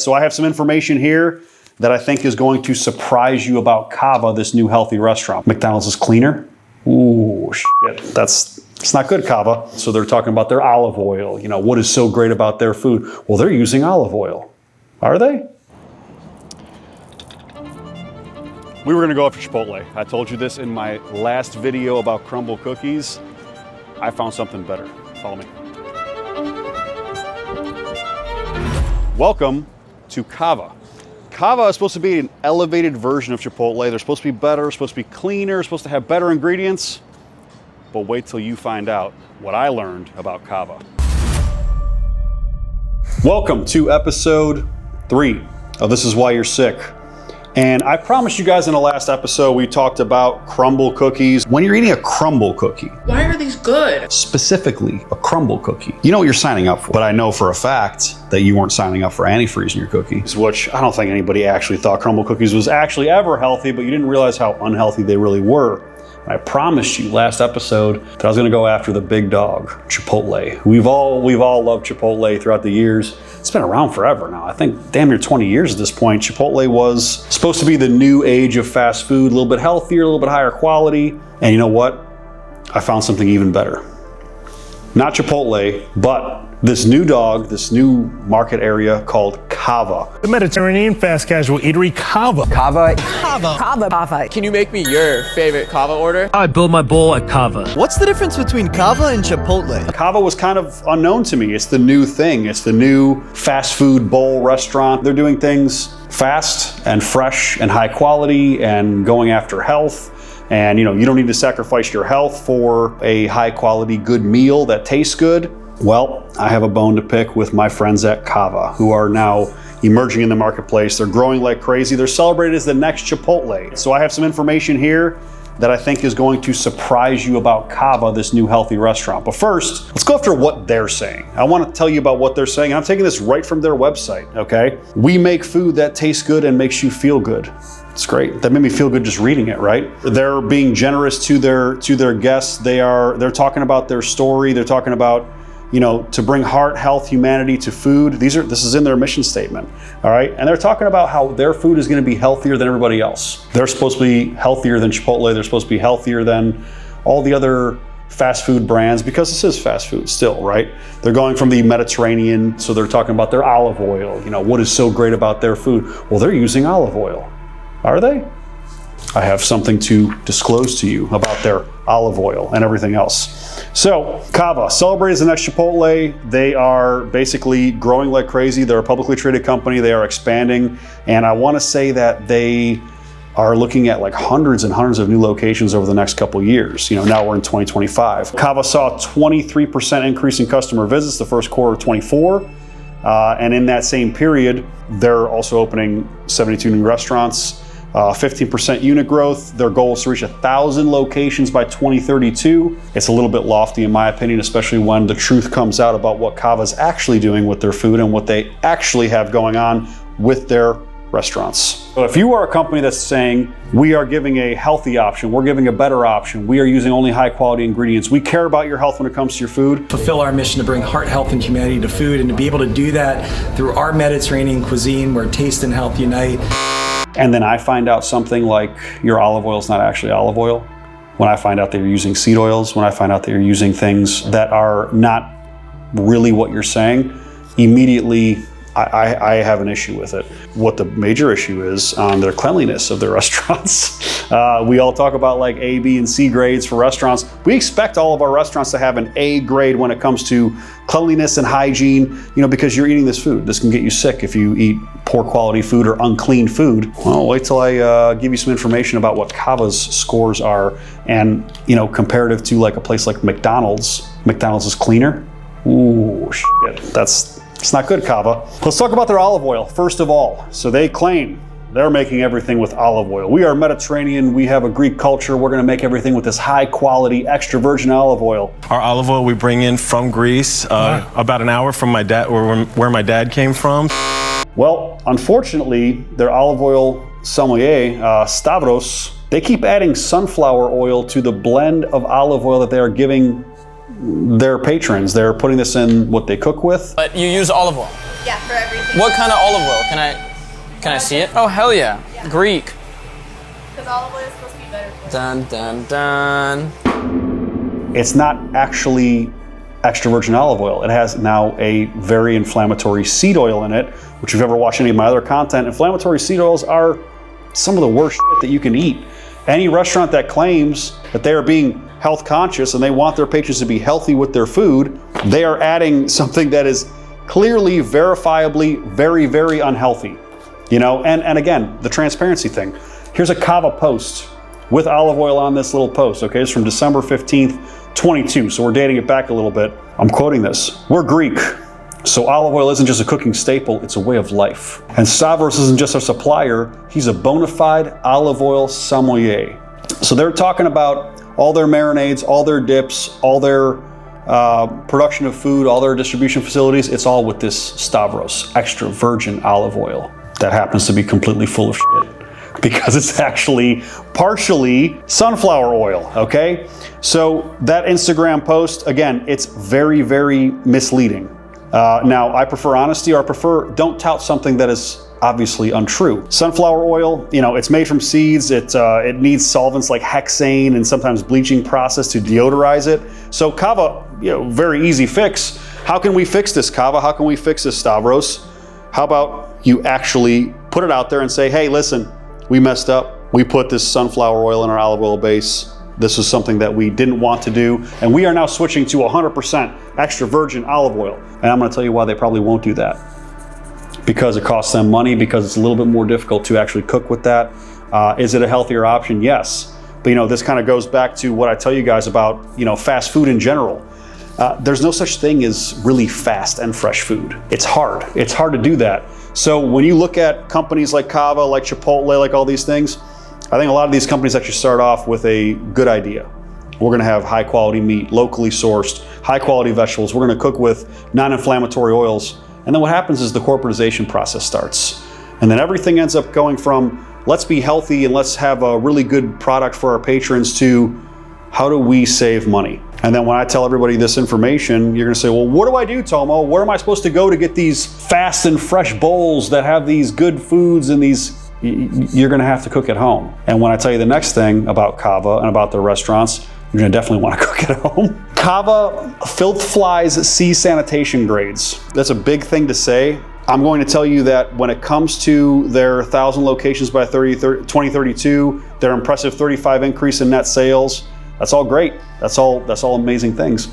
so I have some information here that I think is going to surprise you about Cava, this new healthy restaurant. McDonald's is cleaner? Ooh, shit, it's not good, Cava. So they're talking about their olive oil. You know, what is so great about their food? Well, they're using olive oil. Are they? We were gonna go after Chipotle. I told you this in my last video about crumble cookies. I found something better. Follow me. Welcome to Cava. Cava is supposed to be an elevated version of Chipotle. They're supposed to be better, supposed to be cleaner, supposed to have better ingredients. But wait till you find out what I learned about Cava. Welcome to episode 3 of This Is Why You're Sick. And I promised you guys in the last episode, we talked about crumble cookies. When you're eating a crumble cookie. Why are these good? Specifically, a crumble cookie. You know what you're signing up for. But I know for a fact that you weren't signing up for antifreeze in your cookies, which I don't think anybody actually thought crumble cookies was actually ever healthy, but you didn't realize how unhealthy they really were. I promised you last episode that I was gonna go after the big dog, Chipotle. We've all loved Chipotle throughout the years. It's been around forever now. I think damn near 20 years at this point. Chipotle was supposed to be the new age of fast food, a little bit healthier, a little bit higher quality. And you know what? I found something even better. Not Chipotle, but this new dog, this new market area called Cava. The Mediterranean fast casual eatery Cava. Cava. Cava. Cava. Cava. Can you make me your favorite Cava order? I build my bowl at Cava. What's the difference between Cava and Chipotle? Cava was kind of unknown to me. It's the new thing. It's the new fast food bowl restaurant. They're doing things fast and fresh and high quality and going after health. And you know, you don't need to sacrifice your health for a high quality, good meal that tastes good. Well, I have a bone to pick with my friends at Cava, who are now emerging in the marketplace. They're growing like crazy. They're celebrated as the next Chipotle. So I have some information here that I think is going to surprise you about Cava, this new healthy restaurant. But first, let's go after what they're saying. I want to tell you about what they're saying. I'm taking this right from their website, okay? We make food that tastes good and makes you feel good. It's great. That made me feel good just reading it, right? They're being generous to their guests. They're talking about their story. They're talking about, you know, to bring heart, health, humanity to food. This is in their mission statement, all right? And they're talking about how their food is gonna be healthier than everybody else. They're supposed to be healthier than Chipotle. They're supposed to be healthier than all the other fast food brands, because this is fast food still, right? They're going from the Mediterranean, so they're talking about their olive oil. You know, what is so great about their food? Well, they're using olive oil. Are they? I have something to disclose to you about their olive oil and everything else. So, Cava, celebrated as the next Chipotle. They are basically growing like crazy. They're a publicly traded company. They are expanding. And I want to say that they are looking at like hundreds and hundreds of new locations over the next couple years. You know, now we're in 2025. Cava saw a 23% increase in customer visits the first quarter of 24. And in that same period, they're also opening 72 new restaurants. 15% unit growth. Their goal is to reach 1,000 locations by 2032. It's a little bit lofty in my opinion, especially when the truth comes out about what Cava's actually doing with their food and what they actually have going on with their restaurants. So if you are a company that's saying, we are giving a healthy option, we're giving a better option, we are using only high quality ingredients, we care about your health when it comes to your food. Fulfill our mission to bring heart, health, and humanity to food, and to be able to do that through our Mediterranean cuisine where taste and health unite. And then I find out something like your olive oil is not actually olive oil. When I find out that you're using seed oils, when I find out that you're using things that are not really what you're saying, immediately I have an issue with it. What the major issue is on their cleanliness of their restaurants. We all talk about like A, B, and C grades for restaurants. We expect all of our restaurants to have an A grade when it comes to cleanliness and hygiene, you know, because you're eating this food. This can get you sick if you eat poor quality food or unclean food. Well, wait till I give you some information about what Cava's scores are, and you know, comparative to like a place like McDonald's. McDonald's is cleaner. Ooh, shit, it's not good, Cava. Let's talk about their olive oil, first of all. So they claim they're making everything with olive oil. We are Mediterranean, we have a Greek culture, we're gonna make everything with this high quality, extra virgin olive oil. Our olive oil we bring in from Greece, about an hour from my dad, where my dad came from. Well, unfortunately, their olive oil sommelier, Stavros, they keep adding sunflower oil to the blend of olive oil that they are giving their patrons. They're putting this in what they cook with. But you use olive oil. Yeah, for everything. What kind of olive oil? Can I see it? Oh, hell yeah. Greek. Because olive oil is supposed to be better for you. Dun, dun, dun. It's not actually extra virgin olive oil. It has now a very inflammatory seed oil in it, which if you've ever watched any of my other content, inflammatory seed oils are some of the worst shit that you can eat. Any restaurant that claims that they are being health conscious and they want their patrons to be healthy with their food, they are adding something that is clearly, verifiably very, very unhealthy. You know, and again, the transparency thing. Here's a Cava post with olive oil on this little post, okay? It's from December 15th, 22, so we're dating it back a little bit. I'm quoting this. We're Greek, so olive oil isn't just a cooking staple, it's a way of life. And Stavros isn't just a supplier, he's a bona fide olive oil sommelier. So they're talking about all their marinades, all their dips, all their production of food, all their distribution facilities, it's all with this Stavros extra virgin olive oil that happens to be completely full of shit because it's actually partially sunflower oil, okay? So that Instagram post, again, it's very, very misleading. Now, I prefer honesty, or I prefer don't tout something that is obviously untrue. Sunflower oil, you know, it's made from seeds. It needs solvents like hexane and sometimes bleaching process to deodorize it. So Cava, you know, very easy fix. How can we fix this, Cava? How can we fix this, Stavros? How about you actually put it out there and say, hey, listen, we messed up. We put this sunflower oil in our olive oil base. This is something that we didn't want to do, and we are now switching to 100% extra virgin olive oil. And I'm going to tell you why they probably won't do that. Because it costs them money, because it's a little bit more difficult to actually cook with that. Is it a healthier option? Yes. But you know, this kind of goes back to what I tell you guys about, you know, fast food in general. There's no such thing as really fast and fresh food. It's hard. It's hard to do that. So when you look at companies like Cava, like Chipotle, like all these things, I think a lot of these companies actually start off with a good idea. We're gonna have high quality meat, locally sourced, high quality vegetables. We're gonna cook with non-inflammatory oils. And then what happens is the corporatization process starts. And then everything ends up going from, let's be healthy and let's have a really good product for our patrons, to how do we save money? And then when I tell everybody this information, you're gonna say, well, what do I do, Tomo? Where am I supposed to go to get these fast and fresh bowls that have these good foods and these? You're gonna have to cook at home. And when I tell you the next thing about Cava and about their restaurants, you're gonna definitely wanna cook at home. Cava Filth Flies C sanitation grades. That's a big thing to say. I'm going to tell you that when it comes to their 1,000 locations by 2032, their impressive 35 increase in net sales, that's all great. That's all amazing things.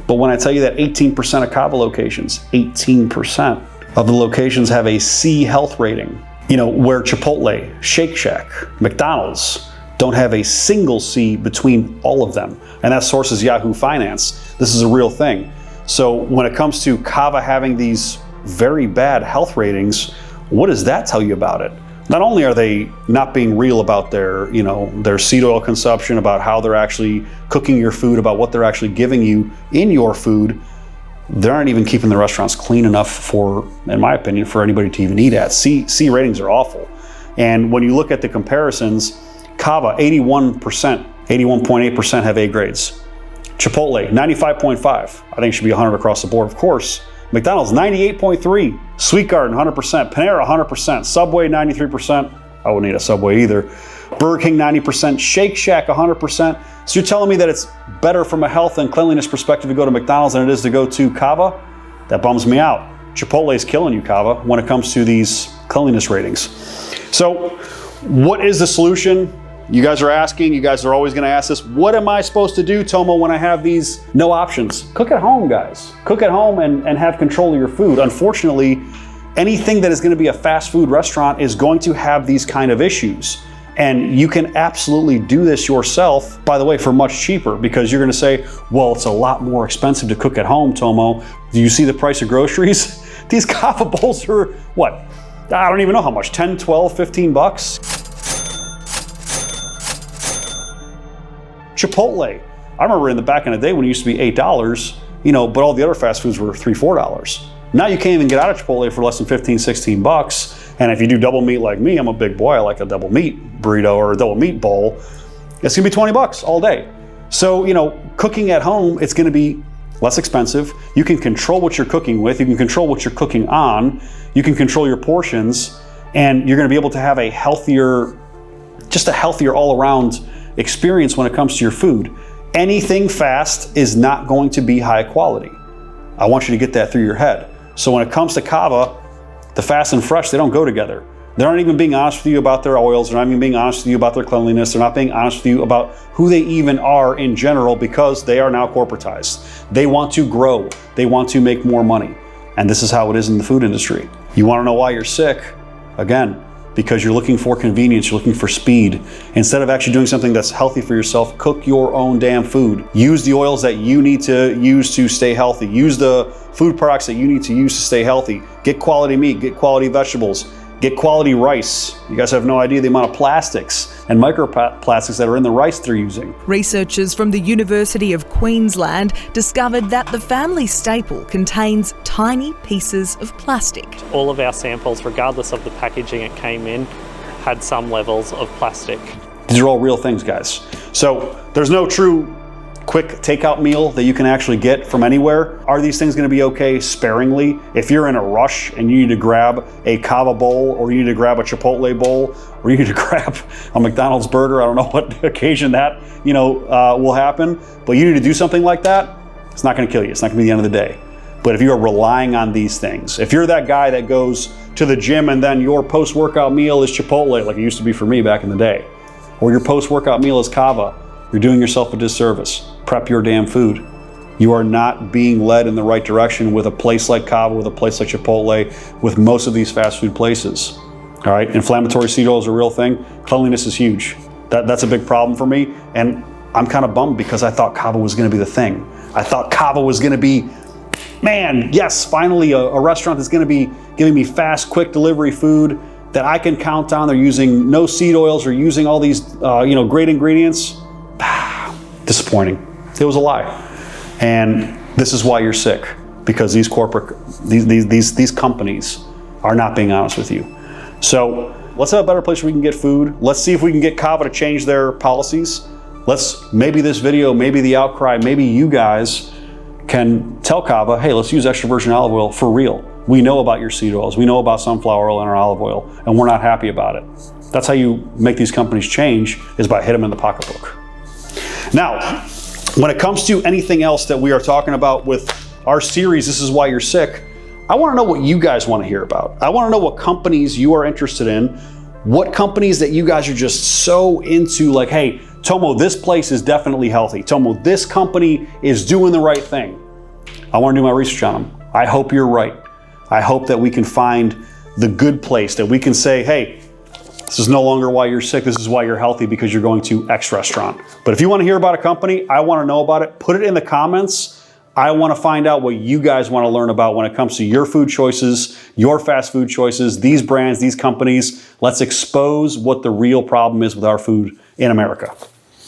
But when I tell you that 18% of Cava locations, 18% of the locations have a C health rating, you know, where Chipotle, Shake Shack, McDonald's don't have a single C between all of them. And that source is Yahoo Finance. This is a real thing. So when it comes to Cava having these very bad health ratings, what does that tell you about it? Not only are they not being real about their, you know, their seed oil consumption, about how they're actually cooking your food, about what they're actually giving you in your food, they aren't even keeping the restaurants clean enough for, in my opinion, for anybody to even eat at. C ratings are awful. And when you look at the comparisons, Cava, 81%, 81.8% have A grades. Chipotle, 95.5. I think it should be 100 across the board, of course. McDonald's, 98.3. Sweet Garden, 100%. Panera, 100%. Subway, 93%. I wouldn't eat a Subway either. Burger King, 90%. Shake Shack, 100%. So you're telling me that it's better from a health and cleanliness perspective to go to McDonald's than it is to go to Cava? That bums me out. Chipotle is killing you, Cava, when it comes to these cleanliness ratings. So what is the solution? You guys are asking, you guys are always gonna ask this, what am I supposed to do, Tomo, when I have these no options? Cook at home, guys. Cook at home and have control of your food. Unfortunately, anything that is gonna be a fast food restaurant is going to have these kind of issues. And you can absolutely do this yourself, by the way, for much cheaper, because you're gonna say, well, it's a lot more expensive to cook at home, Tomo. Do you see the price of groceries? These Cava bowls are, what? I don't even know how much, 10, 12, 15 bucks? Chipotle. I remember in the back in the day when it used to be $8, you know, but all the other fast foods were $3, $4. Now you can't even get out of Chipotle for less than 15, 16 bucks. And if you do double meat like me, I'm a big boy, I like a double meat burrito or a double meat bowl, it's gonna be 20 bucks all day. So, you know, cooking at home, it's going to be less expensive. You can control what you're cooking with. You can control what you're cooking on. You can control your portions, and you're going to be able to have a healthier, just a healthier all-around experience when it comes to your food. Anything fast is not going to be high quality. I want you to get that through your head. So when it comes to Cava, the fast and fresh, they don't go together. They're not even being honest with you about their oils. They're not even being honest with you about their cleanliness. They're not being honest with you about who they even are in general, because they are now corporatized. They want to grow. They want to make more money. And this is how it is in the food industry. You want to know why you're sick? Again, because you're looking for convenience, you're looking for speed. Instead of actually doing something that's healthy for yourself, cook your own damn food. Use the oils that you need to use to stay healthy. Use the food products that you need to use to stay healthy. Get quality meat, get quality vegetables, get quality rice. You guys have no idea the amount of plastics and microplastics that are in the rice they're using. Researchers from the University of Queensland discovered that the family staple contains tiny pieces of plastic. All of our samples, regardless of the packaging it came in, had some levels of plastic. These are all real things, guys. So there's no true quick takeout meal that you can actually get from anywhere. Are these things going to be okay sparingly? If you're in a rush and you need to grab a Cava bowl, or you need to grab a Chipotle bowl, or you need to grab a McDonald's burger, I don't know what occasion that will happen, but you need to do something like that, it's not going to kill you. It's not going to be the end of the day. But if you are relying on these things, if you're that guy that goes to the gym and then your post-workout meal is Chipotle, like it used to be for me back in the day, or your post-workout meal is Cava, you're doing yourself a disservice. Prep your damn food. You are not being led in the right direction with a place like Cava, with a place like Chipotle, with most of these fast food places. All right, inflammatory seed oil is a real thing. Cleanliness is huge. That's a big problem for me, and I'm kind of bummed because I thought Cava was going to be the thing. I thought Cava was going to be, man, yes, finally a restaurant that's going to be giving me fast, quick delivery food that I can count on. They're using no seed oils, or using all these great ingredients. Disappointing. It was a lie. And this is why you're sick, because these these companies are not being honest with you. So let's have a better place where we can get food. Let's see if we can get Cava to change their policies. Maybe this video, maybe the outcry, maybe you guys can tell Cava, hey, let's use extra virgin olive oil for real. We know about your seed oils. We know about sunflower oil and our olive oil, and we're not happy about it. That's how you make these companies change, is by hitting them in the pocketbook. Now, when it comes to anything else that we are talking about with our series, This Is Why You're Sick, I want to know what you guys want to hear about. I want to know what companies you are interested in, what companies that you guys are just so into, like, hey, Tomo, this place is definitely healthy. Tomo, this company is doing the right thing. I want to do my research on them. I hope you're right. I hope that we can find the good place, that we can say, hey, this is no longer why you're sick. This is why you're healthy, because you're going to X restaurant. But if you want to hear about a company, I want to know about it. Put it in the comments. I want to find out what you guys want to learn about when it comes to your food choices, your fast food choices, these brands, these companies. Let's expose what the real problem is with our food in America.